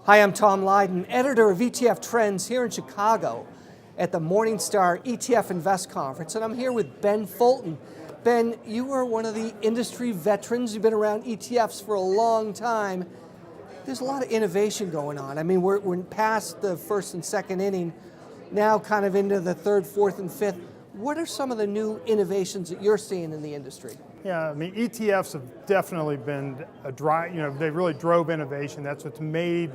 Hi, I'm Tom Lydon, editor of ETF Trends here in Chicago at the Morningstar ETF Invest Conference, and I'm here with Ben Fulton. Ben, you are one of the industry veterans. You've been around ETFs for a long time. There's a lot of innovation going on. I mean, we're past the first and second inning, now kind of into the third, fourth, and fifth. What are some of the new innovations that you're seeing in the industry? Yeah, I mean, ETFs have definitely been they really drove innovation. That's what's made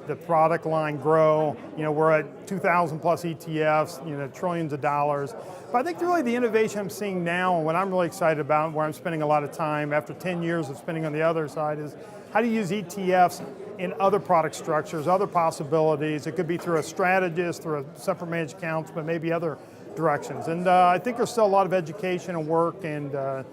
the product line grow. We're at 2,000 plus ETFs, trillions of dollars. But I think really the innovation I'm seeing now, and what I'm really excited about, where I'm spending a lot of time after 10 years of spending on the other side, is how to use ETFs in other product structures, other possibilities. It could be through a strategist, through a separate managed accounts, but maybe other directions. And I think there's still a lot of education and work and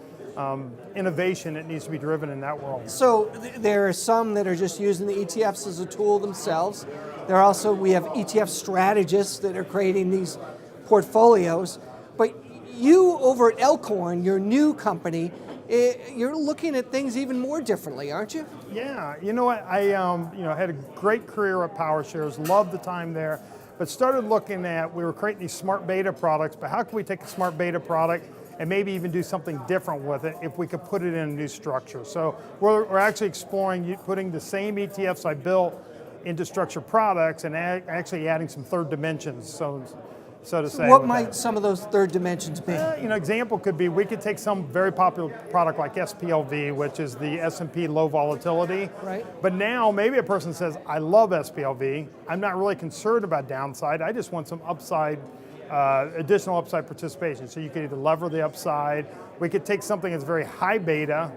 innovation that needs to be driven in that world. So there are some that are just using the ETFs as a tool themselves. There are also, we have ETF strategists that are creating these portfolios. But you over at Elkhorn, your new company, you're looking at things even more differently, aren't you? Yeah, you know what, I had a great career at PowerShares, loved the time there, but started looking at, we were creating these smart beta products, but how can we take a smart beta product and maybe even do something different with it if we could put it in a new structure. So we're actually exploring putting the same ETFs I built into structured products and actually adding some third dimensions, so to say. What might some of those third dimensions be? Example could be we could take some very popular product like SPLV, which is the S&P low volatility. Right. But now maybe a person says, I love SPLV. I'm not really concerned about downside. I just want some upside, additional upside participation. So you could either lever the upside. We could take something that's very high beta,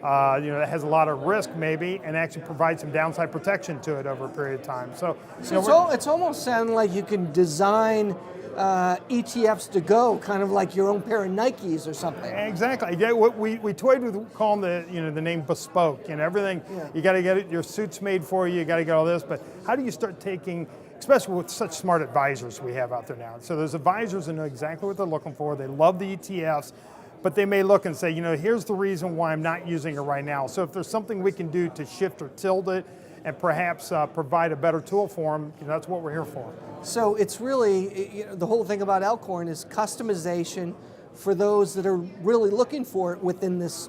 that has a lot of risk maybe, and actually provide some downside protection to it over a period of time. So it's almost sounding like you can design ETFs to go, kind of like your own pair of Nikes or something. Exactly. Yeah, we toyed with calling the name Bespoke. Everything. Yeah. You got to get it. Your suit's made for you. You got to get all this. But how do you start taking, especially with such smart advisors we have out there now? So there's advisors that know exactly what they're looking for. They love the ETFs. But they may look and say, here's the reason why I'm not using it right now. So if there's something we can do to shift or tilt it and perhaps provide a better tool for them, that's what we're here for. So it's really, the whole thing about Elkhorn is customization for those that are really looking for it within this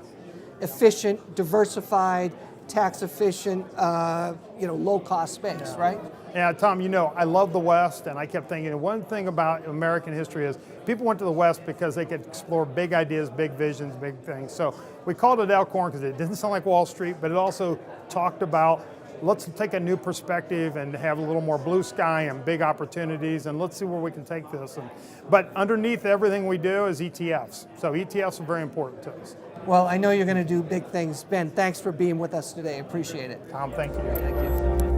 efficient, diversified, tax efficient, low-cost space, right? Yeah, Tom, I love the West, and I kept thinking, one thing about American history is people went to the West because they could explore big ideas, big visions, big things. So we called it Elkhorn because it didn't sound like Wall Street, but it also talked about, let's take a new perspective and have a little more blue sky and big opportunities, and let's see where we can take this. But underneath everything we do is ETFs. So ETFs are very important to us. Well, I know you're going to do big things. Ben, thanks for being with us today. Appreciate it. Tom, thank you. Thank you.